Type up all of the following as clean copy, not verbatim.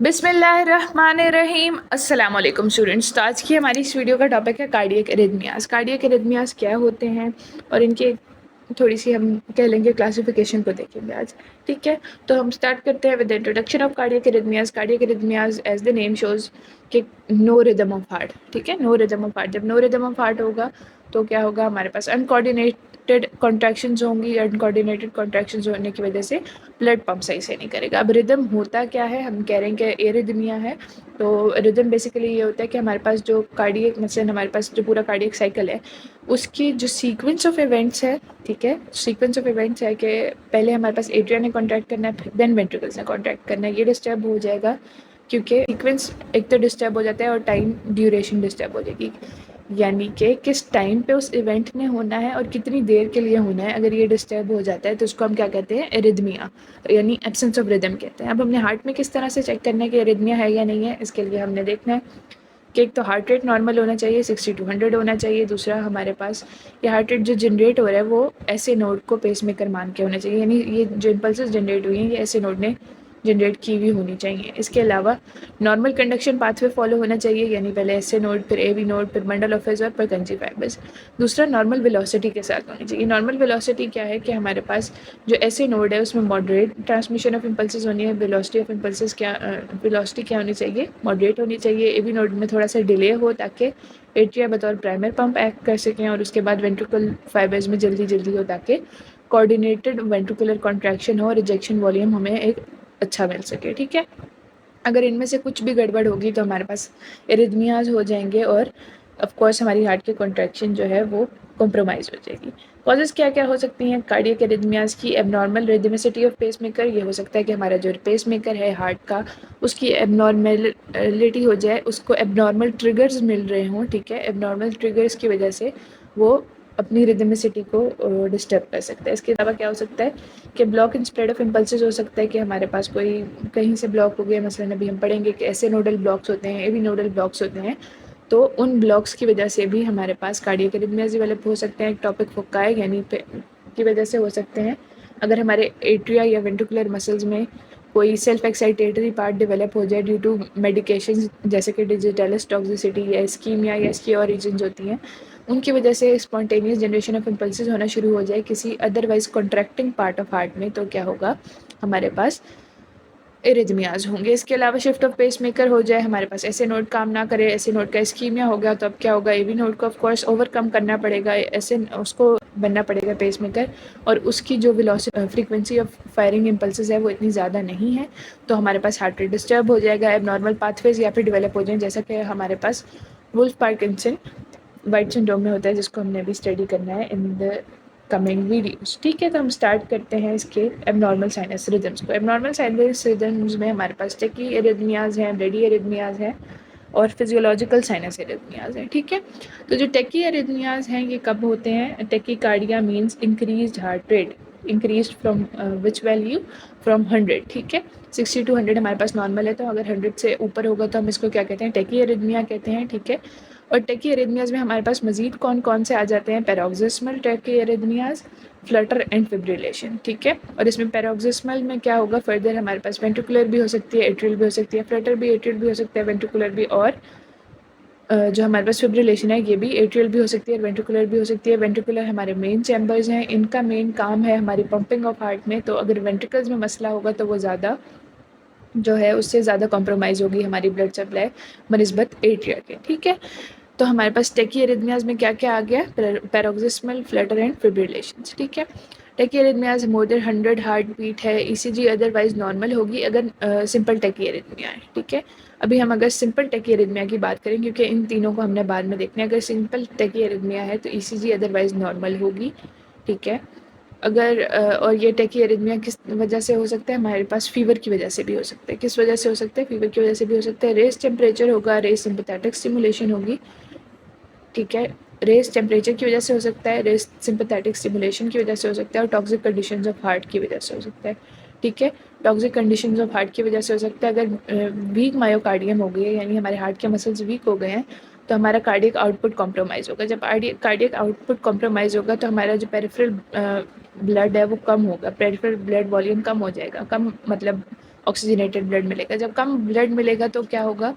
बिस्मिल्लाहिर्रहमानिर्रहीम। अस्सलाम वालेकुम स्टूडेंट्स। तो आज की हमारी इस वीडियो का टॉपिक है कार्डियक एरिथमियास। कार्डियक एरिथमियास क्या होते हैं और इनके थोड़ी सी हम कह लेंगे क्लासिफिकेशन को देखेंगे आज। ठीक है, तो हम स्टार्ट करते हैं with introduction of cardiac arrhythmias. Cardiac arrhythmias as the name shows कि नो रिदम ऑफ हार्ट। ठीक है, नो रिदम ऑफ हार्ट। जब नो रिदम ऑफ हार्ट होगा तो क्या होगा, हमारे पास अनकोऑर्डिनेटेड कॉन्ट्रैक्शंस होंगी। अनकोऑर्डिनेटेड कॉन्ट्रैक्शंस होने की वजह से ब्लड पंप सही से नहीं करेगा। अब रिदम होता क्या है, हम कह रहे हैं कि एरिथमिया है। तो रिदम बेसिकली ये होता है कि हमारे पास जो कार्डियक मसलन हमारे पास जो पूरा कार्डियक साइकिल है उसकी जो सीक्वेंस ऑफ इवेंट्स है, ठीक है, सीक्वेंस ऑफ इवेंट्स है कि पहले हमारे पास एट्रिया ने कॉन्ट्रैक्ट करना है, देन वेंट्रिकल्स ने कॉन्ट्रैक्ट करना है। ये डिस्टर्ब हो जाएगा क्योंकि सीक्वेंस एक तो डिस्टर्ब हो जाता है और टाइम ड्यूरेशन डिस्टर्ब हो जाएगी, यानी कि किस टाइम पे उस इवेंट ने होना है और कितनी देर के लिए होना है। अगर ये डिस्टर्ब हो जाता है तो उसको हम क्या कहते हैं, एरिथमिया, यानी एब्सेंस ऑफ रिदम कहते हैं। अब हमने हार्ट में किस तरह से चेक करना है कि एरिथमिया है या नहीं है, इसके लिए हमने देखना है कि एक तो हार्ट रेट नॉर्मल होना चाहिए, 60 to 100 होना चाहिए। दूसरा हमारे पास ये हार्ट रेट जो जनरेट हो रहा है वो ऐसे नोड को पेसमेकर मान के होना चाहिए, यानी ये जो इम्पल्सेस जनरेट हुई हैं ये ऐसे नोड ने जनरेट की हुई होनी चाहिए। इसके अलावा नॉर्मल कंडक्शन पाथवे फॉलो होना चाहिए, यानी पहले ऐसे नोड, फिर ए वी नोड, फिर बंडल ऑफ फेज और परकंजी फाइबर्स। दूसरा नॉर्मल वेलोसिटी के साथ होनी चाहिए। नॉर्मल वेलोसिटी क्या है कि हमारे पास जो ऐसे नोड है उसमें मॉडरेट ट्रांसमिशन ऑफ इम्पल्सेस होनी है। वेलोसिटी ऑफ इम्पल्सेस क्या, वेलोसिटी क्या होनी चाहिए, मॉडरेट होनी चाहिए। ए वी नोड में थोड़ा सा डिले हो ताकि एट्रिया बतौर प्राइमर पंप एक्ट कर सकें और उसके बाद वेंट्रिकल फाइबर्स में जल्दी जल्दी हो ताकि कोऑर्डिनेटेड वेंट्रिकुलर कॉन्ट्रैक्शन हो और इजेक्शन वॉल्यूम हमें एक अच्छा मिल सके। ठीक है, अगर इनमें से कुछ भी गड़बड़ होगी तो हमारे पास एरिथमियाज हो जाएंगे और ऑफ कोर्स हमारी हार्ट की कॉन्ट्रैक्शन जो है वो कॉम्प्रोमाइज़ हो जाएगी। कॉजेज़ क्या क्या हो सकती हैं कार्डियक एरिथमियाज की? एबनॉर्मल रिदमिसिटी ऑफ पेसमेकर, ये हो सकता है कि हमारा जो पेसमेकर है हार्ट का उसकी एबनॉर्मेलिटी हो जाए, उसको एबनॉर्मल ट्रिगर्स मिल रहे हों। ठीक है, एबनॉर्मल ट्रिगर्स की वजह से वो अपनी रिदमिसिटी को डिस्टर्ब कर सकता है। इसके अलावा क्या हो सकता है कि block in spread of impulses हो सकता है कि हमारे पास कोई कहीं से ब्लॉक हो गया। मसलन अभी हम पढ़ेंगे कि ऐसे नोडल ब्लॉक्स होते हैं, एवी नोडल ब्लॉक्स होते हैं, तो उन ब्लॉक्स की वजह से भी हमारे पास कार्डियक एरिथमियाज डेवलप हो सकते हैं। एक टॉपिक फोका है, यानी की वजह से हो सकते हैं अगर हमारे एट्रिया या वेंट्रिकुलर मसल्स में कोई सेल्फ एक्साइटेटरी पार्ट डेवलप हो जाए ड्यू टू मेडिकेशन, जैसे कि डिजिटलिस टॉक्सिसिटी या स्कीमिया या इसकी और रीजन्स होती हैं, उनकी वजह से स्पॉन्टेनियस जनरेशन ऑफ इम्पल्सेस होना शुरू हो जाए किसी otherwise contracting part of heart में, तो क्या होगा, हमारे पास एरिथमियाज होंगे। इसके अलावा शिफ्ट ऑफ पेस मेकर हो जाए, हमारे पास ऐसे नोड काम ना करे, ऐसे नोड का इस्कीमिया हो गया, तो अब क्या होगा, एवी नोड को ऑफ कोर्स ओवरकम करना पड़ेगा, ऐसे उसको बनना पड़ेगा पेस मेकर, और उसकी जो velocity frequency of firing impulses है वो इतनी ज़्यादा नहीं है, तो हमारे पास हार्ट रेट डिस्टर्ब हो जाएगा। एबनॉर्मल पाथवेज या फिर डेवलप हो जाए, जैसा कि हमारे पास वुल्फ पार्किंसन वाइट सिंड्रोम में होता है, जिसको हमने अभी स्टडी करना है इन द कमिंग वीडियोस। ठीक है, तो हम स्टार्ट करते हैं इसके एबनॉर्मल साइनस रिदम्स को। एबनॉर्मल साइनस रिदम्स में हमारे पास टेकी एरिथमियाज हैं, ब्रेडी एरिथमियाज हैं और फिजियोलॉजिकल साइनस एरिथमियाज हैं। ठीक है, तो जो टेकी एरिथमियाज हैं ये कब होते हैं? Tachycardia means increase heart rate, increase from which value, from 100। ठीक है, 60 to 100 हमारे पास नॉर्मल है, तो अगर 100 से ऊपर होगा तो हम इसको क्या कहते हैं, टेकी एरिथमिया कहते हैं। ठीक है, और टेकी एरिथमियाज में हमारे पास मजीद कौन कौन से आ जाते हैं? Paroxysmal tachyarrhythmias, flutter and fibrillation. ठीक है, और इसमें पैरोक्सिस्मल में क्या होगा, फर्दर हमारे पास वेंट्रिकुलर भी हो सकती है, एट्रियल भी हो सकती है, फ्लटर भी, एट्रियल भी हो सकता है, वेंट्रिकुलर भी, और जो हमारे पास फिब्रिलेशन है ये भी एट्रियल भी हो सकती है और वेंट्रिकुलर भी हो सकती है। वेंट्रिकुलर हमारे मेन चैम्बर्स हैं, इनका मेन काम है हमारी पंपिंग ऑफ हार्ट में, तो अगर वेंट्रिकल्स में मसला होगा तो वो ज़्यादा जो है उससे ज़्यादा कॉम्प्रोमाइज़ होगी हमारी ब्लड सप्लाई बनिस्बत एट्रिया के। ठीक है, तो हमारे पास टेकी एरिथमियाज में क्या क्या आ गया, पैरोक्सिस्मल, फ्लटर एंड फिब्रिलेशन। ठीक है, tachy arrhythmias more than 100 heart beat है, ईसीजी अदरवाइज नॉर्मल होगी अगर सिंपल टेकी एरिथमिया है। ठीक है, अभी हम अगर सिंपल टेकी एरिथमिया की बात करें, क्योंकि इन तीनों को हमने बाद में देखना है, अगर सिंपल टेकी एरिथमिया है तो ईसीजी अदरवाइज नॉर्मल होगी। ठीक है, अगर और ये टेकी एरिथमिया किस वजह से हो सकता है, हमारे पास फीवर की वजह से भी हो सकता है। किस वजह से हो सकता है? फीवर की वजह से भी हो सकता है। रेस टेम्परेचर होगा, रेस सिंपैथेटिक स्टिमुलेशन होगी। ठीक है, रेस टेम्परेचर की वजह से हो सकता है, रेस सिंपैथेटिक स्टिमुलेशन की वजह से हो सकता है, और टॉक्सिक कंडीशंस ऑफ हार्ट की वजह से हो सकता है। ठीक है, टॉक्सिक कंडीशंस ऑफ हार्ट की वजह से हो सकता है, अगर वीक मायोकार्डियम हो गई है, यानी हमारे हार्ट के मसल्स वीक हो गए हैं, तो हमारा कार्डियक आउटपुट कॉम्प्रोमाइज़ होगा। जब कार्डियक आउटपुट कॉम्प्रोमाइज़ होगा तो हमारा जो पेरिफेरल ब्लड है वो कम होगा, पेरिफेरल ब्लड वॉल्यूम कम हो जाएगा, कम मतलब ऑक्सीजनेटेड ब्लड मिलेगा। जब कम ब्लड मिलेगा तो क्या होगा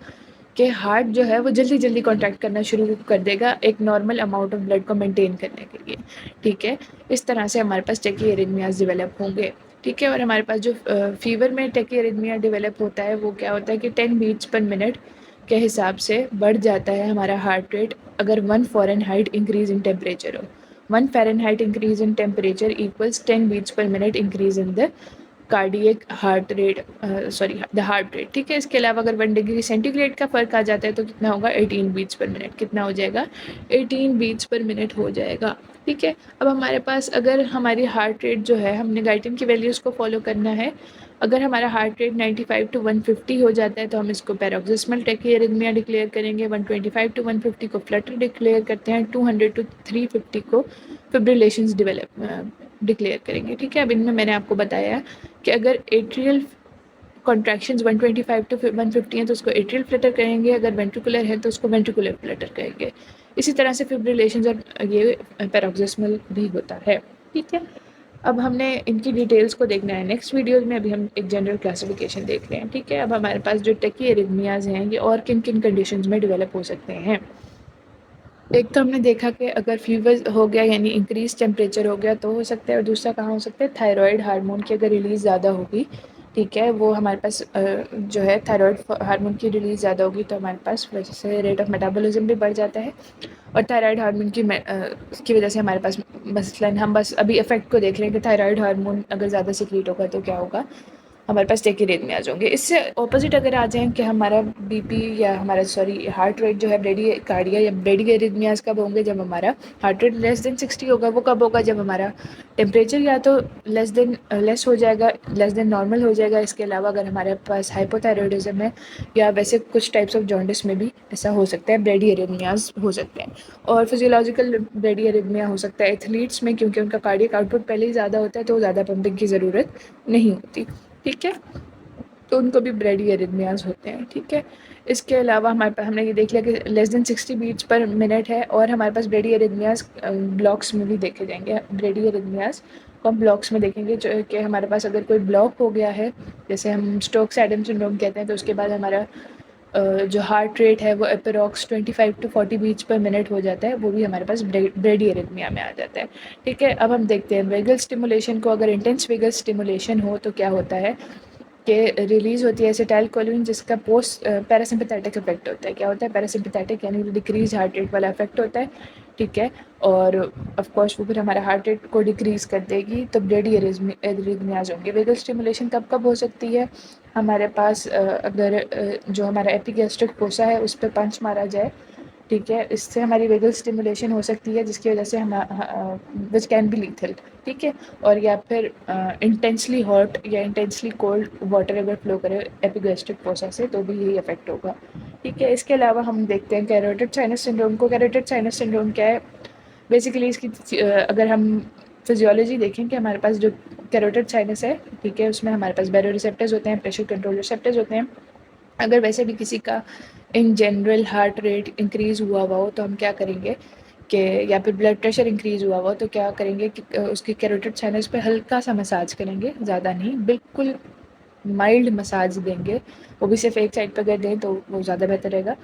कि हार्ट जो है वो जल्दी जल्दी कॉन्ट्रैक्ट करना शुरू कर देगा एक नॉर्मल अमाउंट ऑफ ब्लड को मेंटेन करने के लिए, ठीक है। इस तरह से हमारे पास टेकीआरिथमियाज डेवलप होंगे, ठीक है। और हमारे पास जो फीवर में टेकीआरिथमिया डेवलप होता है वो क्या होता है कि 10 बीट्स पर मिनट के हिसाब से बढ़ जाता है हमारा हार्ट रेट अगर 1 फ़ारेनहाइट इंक्रीज़ इन टेम्परेचर हो। 1 Fahrenheit increase in temperature equals 10 beats per minute increase in the cardiac heart rate, sorry the heart rate, ठीक है। इसके अलावा अगर 1 डिग्री सेंटीग्रेड का फ़र्क आ जाता है तो कितना होगा 18 बीट्स पर मिनट, कितना हो जाएगा 18 बीट्स पर मिनट हो जाएगा, ठीक है। अब हमारे पास अगर हमारी हार्ट रेट जो है हमने गाइडियन की वैल्यूज़ को फॉलो करना है, अगर हमारा हार्ट रेट 95 टू 150 हो जाता है तो हम इसको पैरोक्सिस्मल टेकीआरिथमिया डिक्लेयर करेंगे, 125 टू 150 को फ्लटर डिक्लेयर करते हैं, 200 टू 350 को फिब्रिलेशंस डिक्लेयर करेंगे, ठीक है। अब इनमें मैंने आपको बताया कि अगर एट्रियल कॉन्ट्रैक्शंस 125 टू 150 हैं तो उसको एट्रियल फ्लटर कहेंगे, अगर वेंट्रिकुलर है तो उसको वेंट्रिकुलर फ्लटर कहेंगे। इसी तरह से फिब्रिलेशंस और ये पैरोक्सिस्मल भी होता है, ठीक है। अब हमने इनकी डिटेल्स को देखना है नेक्स्ट वीडियोज़ में, अभी हम एक जनरल क्लासिफिकेशन देख रहे हैं, ठीक है। अब हमारे पास जो टेकीआरिथमियाज हैं ये और किन किन कंडीशंस में डेवलप हो सकते हैं। एक तो हमने देखा कि अगर फीवर हो गया यानी इंक्रीज टेम्परेचर हो गया तो हो सकता है, और दूसरा कहाँ हो सकता है थायराइड हार्मोन की अगर रिलीज़ ज़्यादा होगी, ठीक है, वो हमारे पास जो है थायराइड हार्मोन की रिलीज़ ज़्यादा होगी तो हमारे पास वजह से रेट ऑफ मेटाबॉलिज्म भी बढ़ जाता है। और थायराइड हार्मोन की वजह से हमारे पास मसलन हम बस अभी इफेक्ट को देख रहे हैं कि थायराइड हार्मोन अगर ज़्यादा सिक्रीट होगा तो क्या होगा, हमारे पास टेकीआरिथमियाज होंगे। इससे ऑपोजिट अगर आ जाएँ कि हमारा बीपी या हमारा सॉरी हार्ट रेट जो है ब्रेडिकार्डिया या ब्रेडिकारिथमियाज कब होंगे, जब हमारा हार्ट रेट लेस देन 60 होगा। वो कब होगा, जब हमारा टेम्परेचर या तो लेस हो जाएगा, लेस देन नॉर्मल हो जाएगा। इसके अलावा अगर हमारे पास हाइपोथायरॉयडिज्म है या वैसे कुछ टाइप्स ऑफ जॉन्डिस में भी ऐसा हो सकता है, ब्रेडिकारिथमियाज हो सकते हैं। और फिजियोलॉजिकल ब्रेडिकारिथमिया हो सकता है एथलीट्स में, क्योंकि उनका कार्डियक आउटपुट पहले ही ज़्यादा होता है तो ज़्यादा पंपिंग की ज़रूरत नहीं होती, ठीक है। तो उनको भी ब्रेडिकारिथमियाज होते हैं, ठीक है। इसके अलावा हमारे पास हमने ये देख लिया कि less than 60 beats per minute है, और हमारे पास ब्रेडिकारिथमियाज ब्लॉक्स में भी देखे जाएंगे। ब्रेडिकारिथमियाज को हम ब्लॉक्स में देखेंगे जो कि हमारे पास अगर कोई ब्लॉक हो गया है, जैसे हम स्टोक्स एडम सिंड्रोम कहते हैं, तो उसके बाद हमारा जो हार्ट रेट है वो approx 25 to 40 beats per minute हो जाता है, वो भी हमारे पास ब्रेडिकारिथमिया में आ जाता है, ठीक है। अब हम देखते हैं वेगल स्टिमुलेशन को। अगर इंटेंस वेगल स्टिमुलेशन हो तो क्या होता है कि रिलीज़ होती है एसिटाइलकोलिन, जिसका पोस्ट पैरासिम्पैथेटिक इफेक्ट होता है। क्या होता है पैरासिम्पैथेटिक, यानी डिक्रीज हार्ट रेट वाला इफेक्ट होता है, ठीक है। और ऑफ कोर्स वो फिर हमारा हार्ट रेट को डिक्रीज़ कर देगी, तो ब्रेडिकारिथमियाज होंगे। वेगल स्टिमुलेशन कब कब हो सकती है, हमारे पास अगर जो हमारा एपिगैस्ट्रिक फोसा है उस पर पंच मारा जाए, ठीक है, इससे हमारी वेगल स्टिमुलेशन हो सकती है, जिसकी वजह से हम विच कैन बी लीथल, ठीक है। और या फिर इंटेंसली हॉट या इंटेंसली कोल्ड वाटर अगर फ्लो करे एपिगैस्ट्रिक फोसा से तो भी यही इफेक्ट होगा, ठीक है। इसके अलावा हम देखते हैं कैरोटिड साइनस सिंड्रोम को। कैरोटिड साइनस सिंड्रोम क्या है, बेसिकली इसकी अगर हम फिजियोलॉजी देखें कि हमारे पास जो कैरोटिड साइनस है, ठीक है, उसमें हमारे पास बैरो रिसेप्टर्स होते हैं, प्रेशर कंट्रोल रिसेप्टर्स होते हैं। अगर वैसे भी किसी का in general heart rate increase हुआ हो तो हम क्या करेंगे कि, या फिर ब्लड प्रेशर इंक्रीज़ हुआ हो तो क्या करेंगे कि उसके कैरोटिड साइनस पे हल्का सा मसाज करेंगे, ज़्यादा नहीं, बिल्कुल माइल्ड मसाज देंगे। वो भी सिर्फ एक साइड पर अगर दें तो वो ज़्यादा बेहतर रहेगा।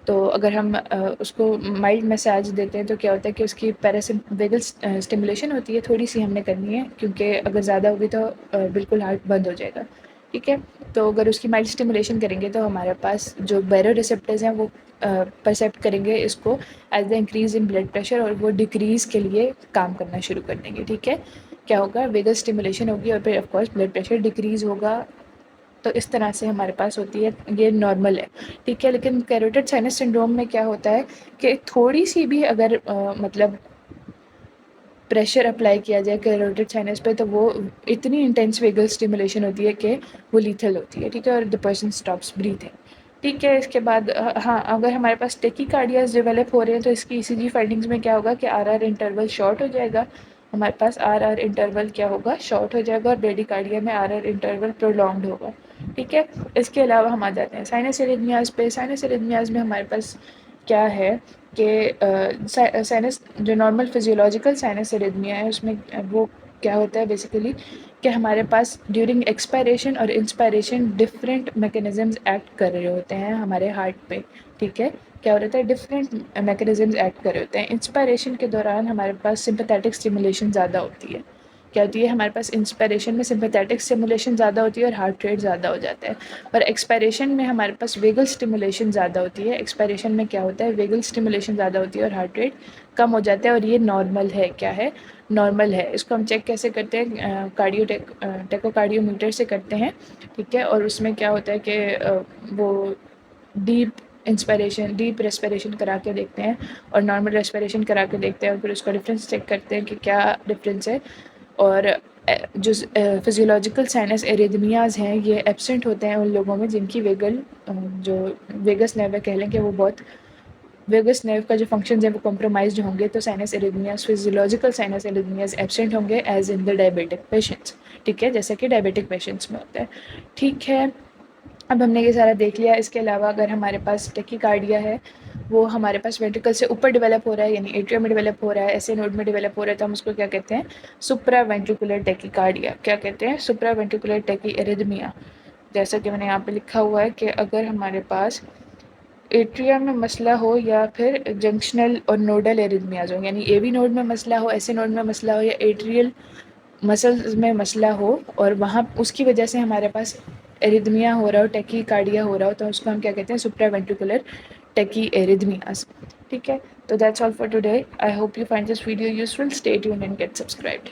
तो अगर हम उसको माइल्ड मसाज देते हैं तो क्या होता है कि उसकी वेगल स्टिमुलेशन होती है, थोड़ी सी हमने करनी है, क्योंकि अगर ज़्यादा होगी तो बिल्कुल हार्ट बंद हो जाएगा, ठीक है। तो अगर उसकी माइल्ड स्टिमुलेशन करेंगे तो हमारे पास जो बैरो रिसेप्टर्स हैं वो परसेप्ट करेंगे इसको as the increase in blood pressure, और वो डिक्रीज़ के लिए काम करना शुरू कर देंगे, ठीक है। क्या होगा, वेगल स्टिमुलेशन होगी और फिर ऑफकोर्स ब्लड प्रेशर डिक्रीज़ होगा। तो इस तरह से हमारे पास होती है, ये नॉर्मल है, ठीक है। लेकिन कैरोटिड साइनस सिंड्रोम में क्या होता है कि थोड़ी सी भी अगर मतलब प्रेशर अप्लाई किया जाए कैरोटिड साइनस पे तो वो इतनी इंटेंस वेगल स्टिमुलेशन होती है कि वो लीथल होती है, ठीक है, और द पर्सन स्टॉप्स ब्रीथिंग, ठीक है। इसके बाद हाँ, अगर हमारे पास टेकीकार्डियाज डेवलप हो रहे हैं तो इसकी ईसीजी फाइंडिंग्स में क्या होगा कि आरआर इंटरवल शॉर्ट हो जाएगा, हमारे पास आरआर इंटरवल क्या होगा, शॉर्ट हो जाएगा, और ब्रेडिकार्डिया में आरआर इंटरवल प्रोलॉन्ग्ड होगा, ठीक है। इसके अलावा हम आ जाते हैं साइनस एरिथमियाज पे। साइनस एरिथमियाज में हमारे पास क्या है कि साइनस जो नॉर्मल फिजियोलॉजिकल साइनस एरिथमिया है उसमें वो क्या होता है बेसिकली कि हमारे पास ड्यूरिंग एक्सपायरेशन और इंस्पायरेशन डिफरेंट मैकेनिज़म्स एक्ट कर रहे होते हैं हमारे हार्ट पे, ठीक है। क्या हो रहा है, डिफरेंट मैकेनिज़म्स एक्ट कर रहे होते हैं। इंस्पायरेशन के दौरान हमारे पास सिंपैथेटिक स्टिमुलेशन ज़्यादा होती है। क्या होती है, हमारे पास इंस्पायरेशन में सिंपैथेटिक स्टिमुलेशन ज़्यादा होती है और हार्ट रेट ज़्यादा हो जाता है। और एक्सपायरेशन में हमारे पास वेगल स्टिमुलेशन ज़्यादा होती है। एक्सपायरेशन में क्या होता है, वेगल स्टिमुलेशन ज़्यादा होती है और हार्ट रेट कम हो जाता है। और ये नॉर्मल है, क्या है, नॉर्मल है। इसको हम चेक कैसे करते हैं, टेकोकार्डियोमीटर से करते हैं, ठीक है। और उसमें क्या होता है कि वो डीप इंस्पायरेशन, डीप रेस्पिरेशन करा के देखते हैं और नॉर्मल रेस्पिरेशन करा के देखते हैं और फिर उसका डिफरेंस चेक करते हैं कि क्या डिफरेंस है। और जो फिजियोलॉजिकल साइनस एरिथमियाज हैं ये एब्सेंट होते हैं उन लोगों में जिनकी जो वेगस नर्व कह लें कि वो बहुत वेगस नर्व का जो फंक्शन है वो कॉम्प्रोमाइज होंगे, तो sinus arrhythmias, physiological sinus arrhythmias absent होंगे as in the diabetic patients, ठीक है, जैसे कि डायबिटिक पेशेंट्स में होता है, ठीक है। अब हमने ये सारा देख लिया। इसके अलावा अगर हमारे पास टेकीकार्डिया है, वो हमारे पास वेंट्रिकल से ऊपर डेवलप हो रहा है, यानी एट्रियम में डेवलप हो रहा है, ऐसे नोड में डेवलप हो रहा है, तो हम उसको क्या कहते हैं, सुप्रा वेंट्रिकुलर टेकीकार्डिया। क्या कहते हैं, सुप्रा वेंट्रिकुलर टेकी एरिथमिया। जैसा कि मैंने यहाँ पे लिखा हुआ है कि अगर हमारे पास एट्रियम में मसला हो या फिर जंक्शनल और नोडल एरिथमियाज हो, यानी एवी नोड में मसला हो, ऐसे नोड में मसला हो, या एट्रियल मसल्स में मसला हो और वहाँ उसकी वजह से हमारे पास एरिथमिया हो रहा हो, टेकीकार्डिया हो रहा हो, तो उसको हम क्या कहते हैं, सुप्रावेंट्रिकुलर टेकी एरिथमियाज, ठीक है। तो that's all for today. I hope you find this video useful. Stay tuned and get subscribed.